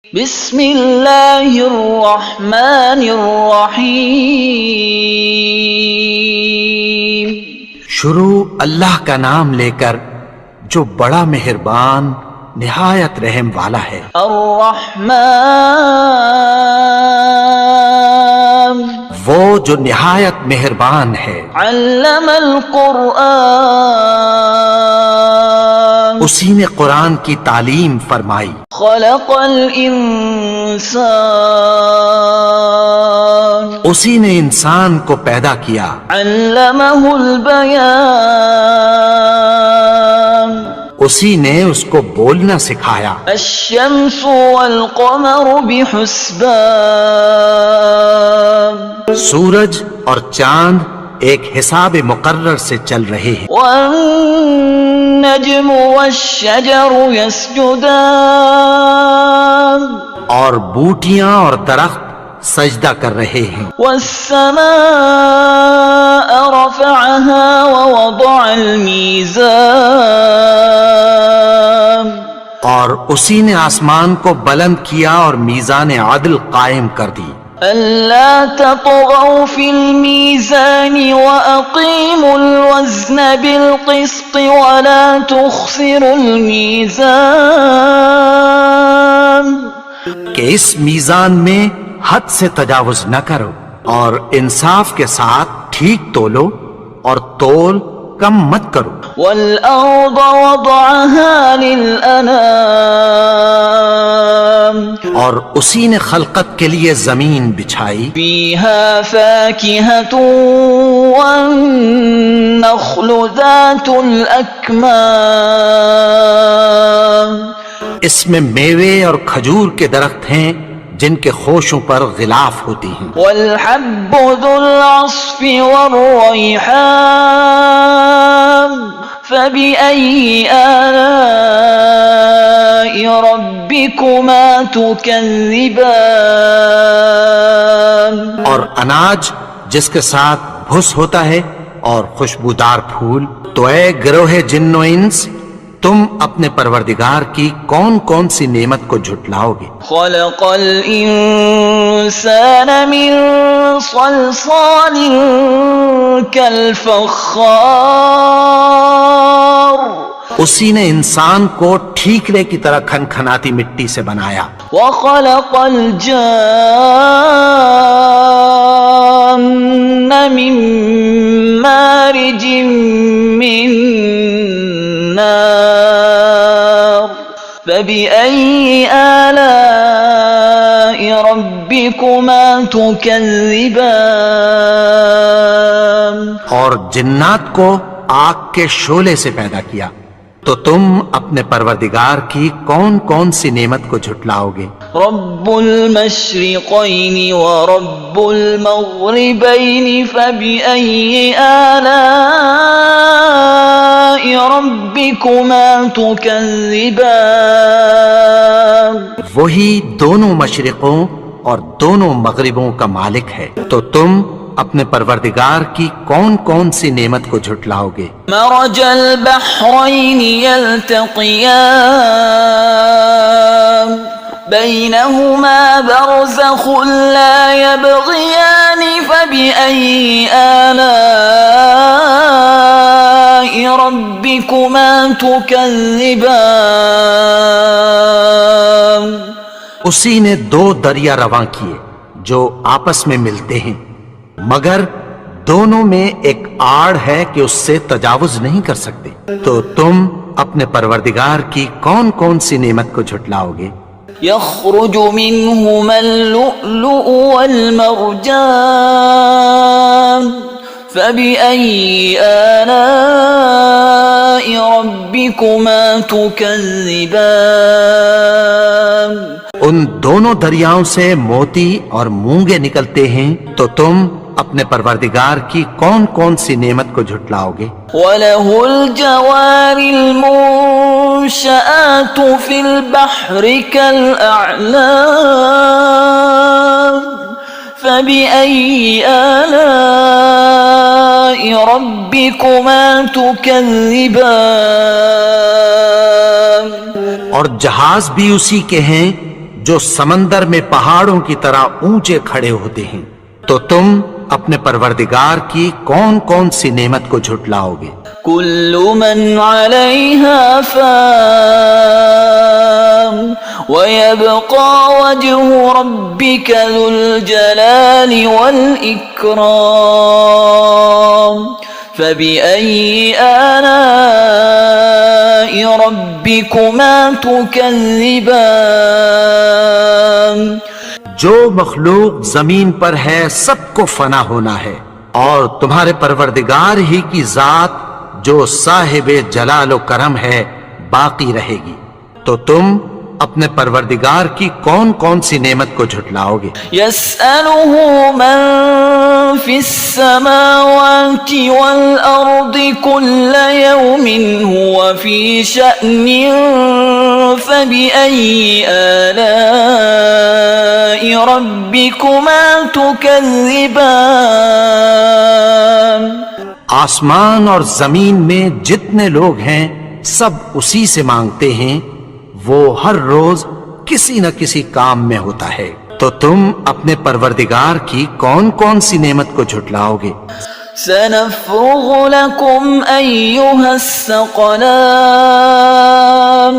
بسم اللہ الرحمن الرحیم۔ شروع اللہ کا نام لے کر جو بڑا مہربان نہایت رحم والا ہے۔ الرحمن وہ جو نہایت مہربان ہے۔ علم القرآن اسی نے قرآن کی تعلیم فرمائی۔ خلق الانسان اسی نے انسان کو پیدا کیا۔ علمہ البیان اسی نے اس کو بولنا سکھایا۔ الشمس والقمر بحسبان سورج اور چاند ایک حساب مقرر سے چل رہے ہیں۔ والنجم والشجر يسجدان اور بوٹیاں اور درخت سجدہ کر رہے ہیں۔ والسماء رفعها ووضع الميزان اور اسی نے آسمان کو بلند کیا اور میزان عدل قائم کر دی۔ ألا تطغوا في الميزان وأقيموا الوزن بالقسط ولا تخسروا الميزان کہ اس میزان میں حد سے تجاوز نہ کرو اور انصاف کے ساتھ ٹھیک تولو اور تول کم مت کرو۔ والأرض وضعها للأنام اور اسی نے خلقت کے لیے زمین بچھائی۔ فيها فاكهة والنخل ذات الأكمام اس میں میوے اور کھجور کے درخت ہیں جن کے خوشوں پر غلاف ہوتی ہیں۔ والحب ذو العصف والريحان فبأي آلاء ربكما تكذبان اور اناج جس کے ساتھ بھس ہوتا ہے اور خوشبودار پھول۔ تو اے گروہ جن و انس، تم اپنے پروردگار کی کون کون سی نعمت کو جھٹلاؤ گے؟ خلق الإنسان من صلصال كالفخار اسی نے انسان کو ٹھیکرے کی طرح کھنکھناتی مٹی سے بنایا۔ وخلق الجان من مارج من نار فبأي آلاء ربكما تكذبان اور جنات کو آگ کے شعلے سے پیدا کیا، تو تم اپنے پروردگار کی کون کون سی نعمت کو جھٹلاؤ گے؟ رب المشرقين ورب المغربين فبأي آلاء ربكما تكذبان وہی دونوں مشرقوں اور دونوں مغربوں کا مالک ہے، تو تم اپنے پروردگار کی کون کون سی نعمت کو جھٹلاؤ گے؟ مرج البحرين يلتقيان بينهما برزخ لا يبغيان فبأي آلاء ربكما تكذبان اسی نے دو دریا رواں کیے جو آپس میں ملتے ہیں، مگر دونوں میں ایک آڑ ہے کہ اس سے تجاوز نہیں کر سکتے۔ تو تم اپنے پروردگار کی کون کون سی نعمت کو جھٹلاؤ گے؟ يخرج منهما اللؤلؤ والمرجان فبأي آلاء ربكما تكذبان ان دونوں دریاؤں سے موتی اور مونگے نکلتے ہیں، تو تم اپنے پروردگار کی کون کون سی نعمت کو جھٹلاؤ گے؟ وَلَهُ الْجَوَارِ الْمُنشَآتُ فِي الْبَحْرِ كَالْأَعْلَامِ فَبِأَيِّ آلَاءِ رَبِّكُمَا تُكَذِّبَانِ اور جہاز بھی اسی کے ہیں جو سمندر میں پہاڑوں کی طرح اونچے کھڑے ہوتے ہیں، تو تم اپنے پروردگار کی کون کون سی نعمت کو جھٹلاؤ گے؟ كل من عليها فان ويبقى وجه ربك ذو الجلال والإكرام فبأي آلاء ربكما تكذبان جو مخلوق زمین پر ہے سب کو فنا ہونا ہے، اور تمہارے پروردگار ہی کی ذات جو صاحب جلال و کرم ہے باقی رہے گی، تو تم اپنے پروردگار کی کون کون سی نعمت کو جھٹلاؤ گے؟ يسأله من في السماوات والأرض كل يوم هو في شأن فبأي آلاء ربكما تكذبان آسمان اور زمین میں جتنے لوگ ہیں سب اسی سے مانگتے ہیں، وہ ہر روز کسی نہ کسی کام میں ہوتا ہے، تو تم اپنے پروردگار کی کون کون سی نعمت کو جھٹلاؤ گے؟ سنفرغ لكم أيها الثقلان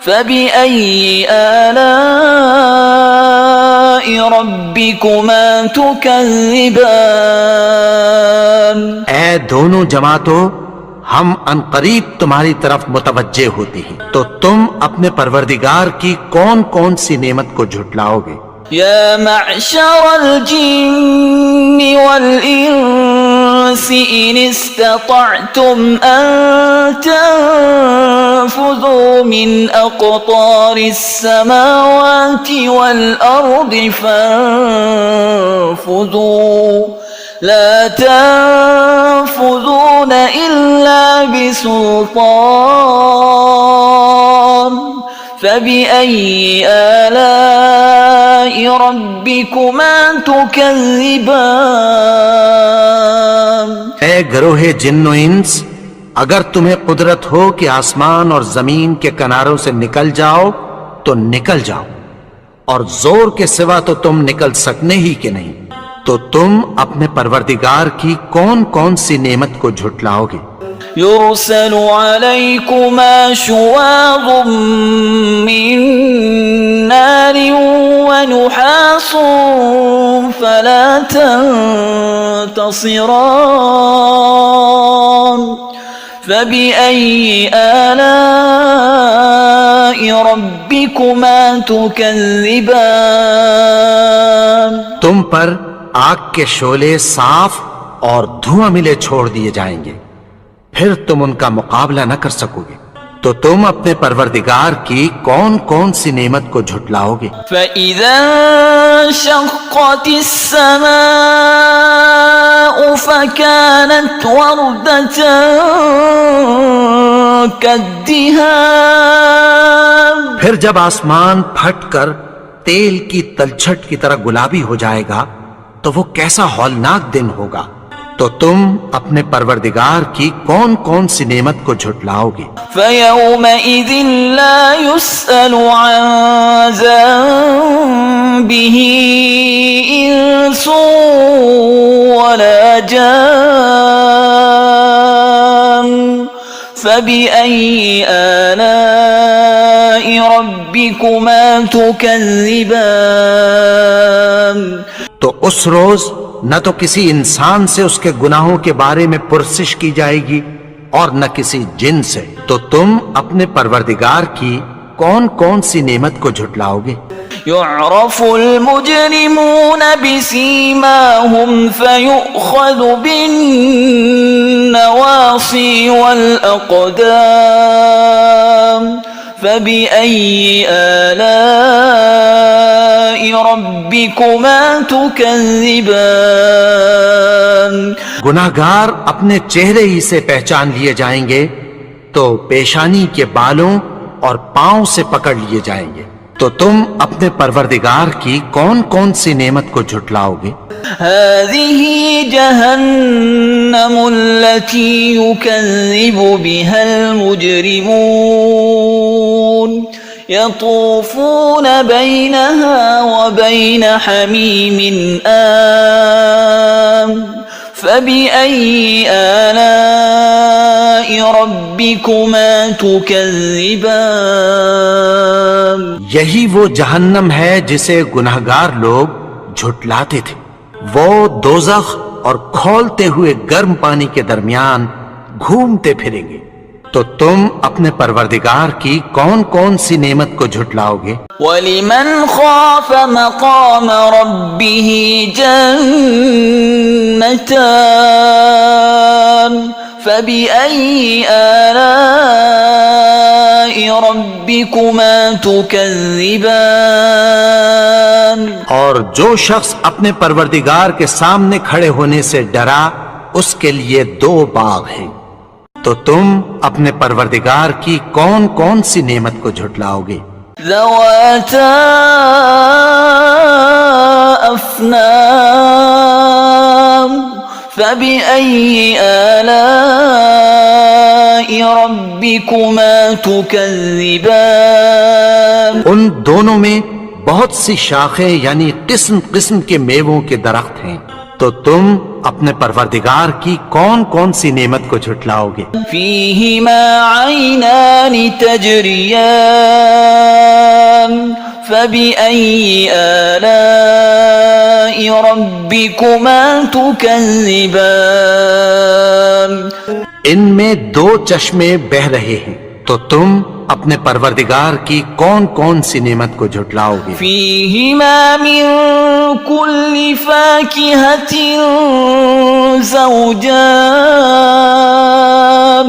فبأي آلاء ربكما تكذبان اے دونوں جماعتوں، ہم عنقریب تمہاری طرف متوجہ ہوتے ہیں، تو تم اپنے پروردگار کی کون کون سی نعمت کو جھٹلاؤ گے؟ يا معشر الجن والإنس إن استطعتم أن تنفذوا من أقطار السماوات والأرض فانفذوا لا تنفذون إلا بسلطان فبأي آلاء ربكما تكذبان اے گروہ جن و انس، اگر تمہیں قدرت ہو کہ آسمان اور زمین کے کناروں سے نکل جاؤ تو نکل جاؤ، اور زور کے سوا تو تم نکل سکنے ہی کہ نہیں، تو تم اپنے پروردگار کی کون کون سی نعمت کو جھٹلاؤ گے؟ يرسل عليكما شواظ من نار ونحاس فلا تنتصران فبأي آلاء ربكما تكذبان تم پر آگ کے شعلے صاف اور دھواں ملے چھوڑ دیے جائیں گے، پھر تم ان کا مقابلہ نہ کر سکو گے، تو تم اپنے پروردگار کی کون کون سی نعمت کو جھٹلاؤ گے؟ فَإِذَا انشَقَّتِ السَّمَاءُ فَكَانَتْ وَرْدَةً كَالدِّهَانِ پھر جب آسمان پھٹ کر تیل کی تلچھٹ کی طرح گلابی ہو جائے گا تو وہ کیسا ہولناک دن ہوگا، تو تم اپنے پروردگار کی کون کون سی نعمت کو جھٹلاؤ گے؟ فَيَوْمَئِذٍ لَا يُسْأَلُ عَنْ ذَنبِهِ إِنسٌ وَلَا جَانٌ فَبِأَيِّ آلَاءِ رَبِّكُمَا تُكَذِّبَانِ تو اس روز نہ تو کسی انسان سے اس کے گناہوں کے بارے میں پرسش کی جائے گی اور نہ کسی جن سے، تو تم اپنے پروردگار کی کون کون سی نعمت کو جھٹلاؤ گے؟ يعرف المجرمون بسيماهم فيؤخذ بالنواصي والأقدام فبأي آلاء ربكما تكذبان گناہگار اپنے چہرے ہی سے پہچان لیے جائیں گے، تو پیشانی کے بالوں اور پاؤں سے پکڑ لیے جائیں گے، تو تم اپنے پروردگار کی کون کون سی نعمت کو جھٹلاؤ گے؟ هذه جهنم التي يكذب بها المجرمون يطوفون بينها وبين حميم آن فبأي آلاء ربكما تكذبان. یہی وہ جہنم ہے جسے گنہگار لوگ جھٹلاتے تھے. وہ دوزخ اور کھولتے ہوئے گرم پانی کے درمیان گھومتے پھریں گے. تو تم اپنے پروردگار کی کون کون سی نعمت کو جھٹلاؤ گے؟ وَلِمَنْ خَافَ مَقَامَ رَبِّهِ جَنَّتَانِ فَبِأَيِّ آلَاءِ رَبِّكُمَا تُكَذِّبَانِ. اور جو شخص اپنے پروردگار کے سامنے کھڑے ہونے سے ڈرا اس کے لیے 2 باغ ہیں. تو تم اپنے پروردگار کی کون کون سی نعمت کو جھٹلاؤ گے؟ ذواتا افنان فبأي آلاء ربكما تكذبان. ان دونوں میں بہت سی شاخیں یعنی قسم قسم کے میووں کے درخت ہیں. تو تم اپنے پروردگار کی کون کون سی نعمت کو جھٹلاؤ گے؟ فیہما عینان تجریان فبأي آلاء ربكما تكذبان. ان میں 2 چشمے بہ رہے ہیں. تو تم اپنے پروردگار کی کون کون سی نعمت کو جھٹلاؤ گے؟ فیہما من کل فاکہۃ زوجان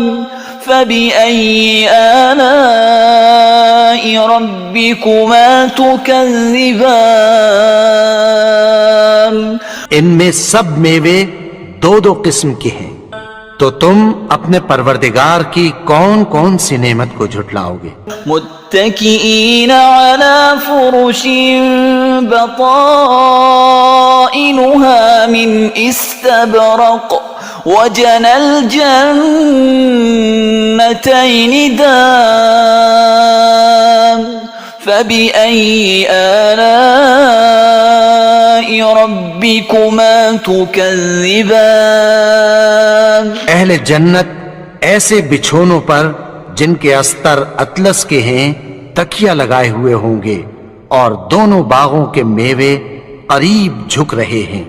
فبأي آلاء ربكما تكذبان. ان میں سب میوے 2 قسم کے ہیں. تو تم اپنے پروردگار کی کون کون سی نعمت کو جھٹلاؤ گے؟ متکئین علی فرش بطائنها من استبرق وجنى الجنتين دان فبأي آلاء ربكما تكذبان. اہل جنت ایسے بچھونوں پر جن کے استر اطلس کے ہیں تکیہ لگائے ہوئے ہوں گے اور دونوں باغوں کے میوے قریب جھک رہے ہیں.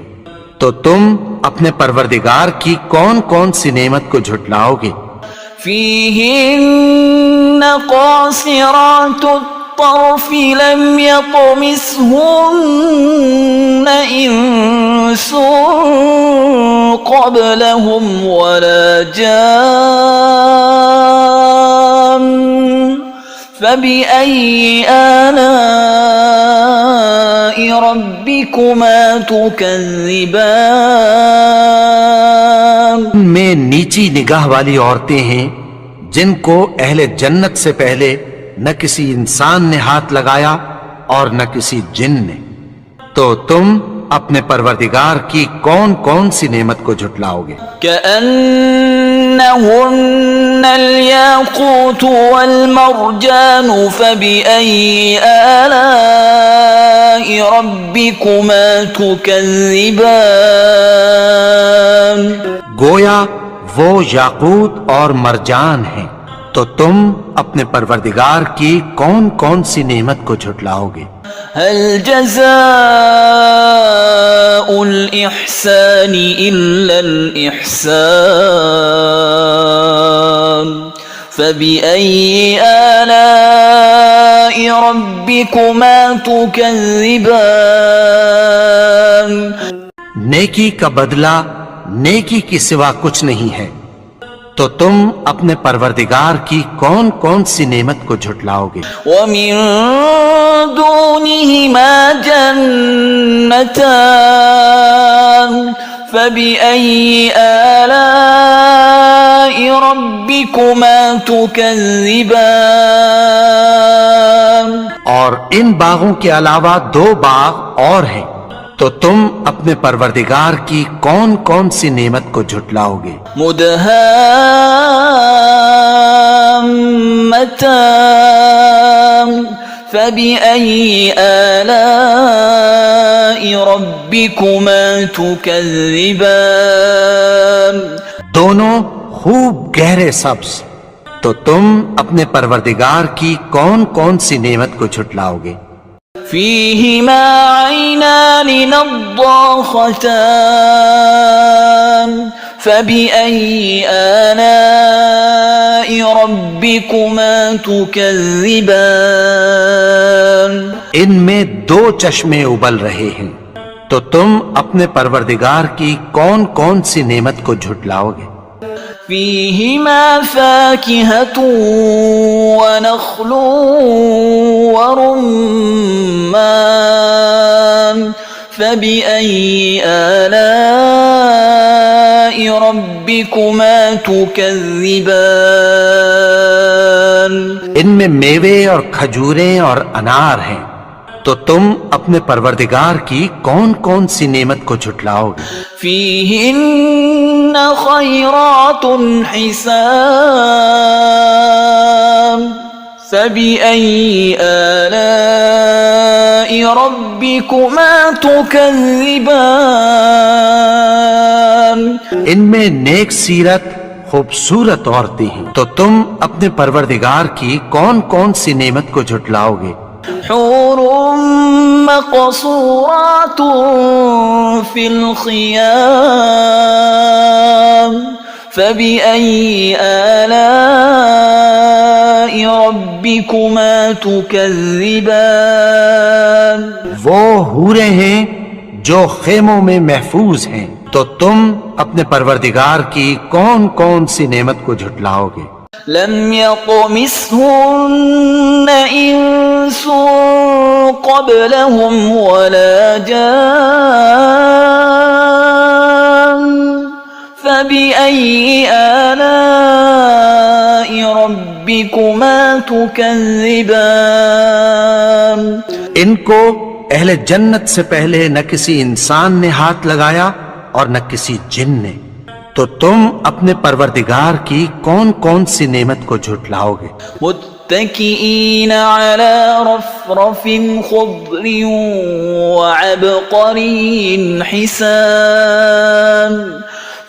تو تم اپنے پروردگار کی کون کون سی نعمت کو جھٹلاؤ گے؟ فیہن قاصرات الطرف لم يطمثهن انس قبلهم ولا جان فبأي آلاء ربكما تكذبان. میں نیچی نگاہ والی عورتیں ہیں جن کو اہل جنت سے پہلے نہ کسی انسان نے ہاتھ لگایا اور نہ کسی جن نے. تو تم اپنے پروردگار کی کون کون سی نعمت کو جھٹلاؤ گے؟ كأنهن الياقوت والمرجان فبأي آلاء ربكما تكذبان. گویا وہ یاقوت اور مرجان ہیں. تو تم اپنے پروردگار کی کون کون سی نعمت کو جھٹلاؤ گے؟ هل جزاء الإحسان إلا الإحسان فبأي آلاء ربكما تكذبان. نیکی کا بدلہ نیکی کی سوا کچھ نہیں ہے. تو تم اپنے پروردگار کی کون کون سی نعمت کو جھٹلاؤ گے؟ وَمِن دُونِهِمَا جَنَّتَانِ فَبِأَيِّ آلَاءِ رَبِّكُمَا تُكَذِّبَانِ. اور ان باغوں کے علاوہ 2 باغ اور ہیں. تو تم اپنے پروردگار کی کون کون سی نعمت کو جھٹلاؤ گے؟ مدهامتان فبأي آلاء ربكما تكذبان دونوں خوب گہرے سبز، تو تم اپنے پروردگار کی کون کون سی نعمت کو جھٹلاؤ گے؟ فيهما عينان نضاختان فبأي آلاء ربكما تكذبان ان میں دو چشمے ابل رہے ہیں، تو تم اپنے پروردگار کی کون کون سی نعمت کو جھٹلاؤ گے؟ فيهما فاكهة ونخل ورمان فبأي آلاء ربكما تكذبان ان میں میوے اور کھجوریں اور انار ہیں، تو تم اپنے پروردگار کی کون کون سی نعمت کو جھٹلاؤ گے؟ فيهن خيرات حسان فبأي آلاء ربكما تكذبان ان میں نیک سیرت خوبصورت عورتیں ہیں، تو تم اپنے پروردگار کی کون کون سی نعمت کو جھٹلاؤ گے؟ حور مقصورات في الخيام فبأي آلاء ربكما تكذبان وہ حوریں ہیں جو خیموں میں محفوظ ہیں، تو تم اپنے پروردگار کی کون کون سی نعمت کو جھٹلاؤ گے؟ لم يطمثهن إنس قبلهم ولا جان فبأي آلاء ربكما تكذبان ان کو اہل جنت سے پہلے نہ کسی انسان نے ہاتھ لگایا اور نہ کسی جن نے، تو تم اپنے پروردگار کی کون کون سی نعمت کو جھٹلاؤ گے؟ متكئين على رفرف خضر وعبقري حسان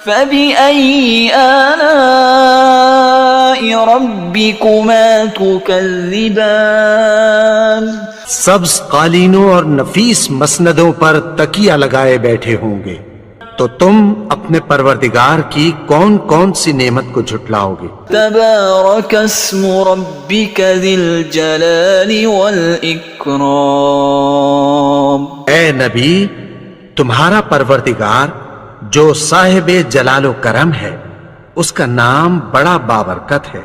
فبأي آلاء ربكما تكذبان سبز قالینوں اور نفیس مسندوں پر تکیہ لگائے بیٹھے ہوں گے، تو تم اپنے پروردگار کی کون کون سی نعمت کو جھٹلاؤ گے؟ تبارك اسم ربك ذي الجلال والإكرام اے نبی، تمہارا پروردگار جو صاحب جلال و کرم ہے، اس کا نام بڑا بابرکت ہے۔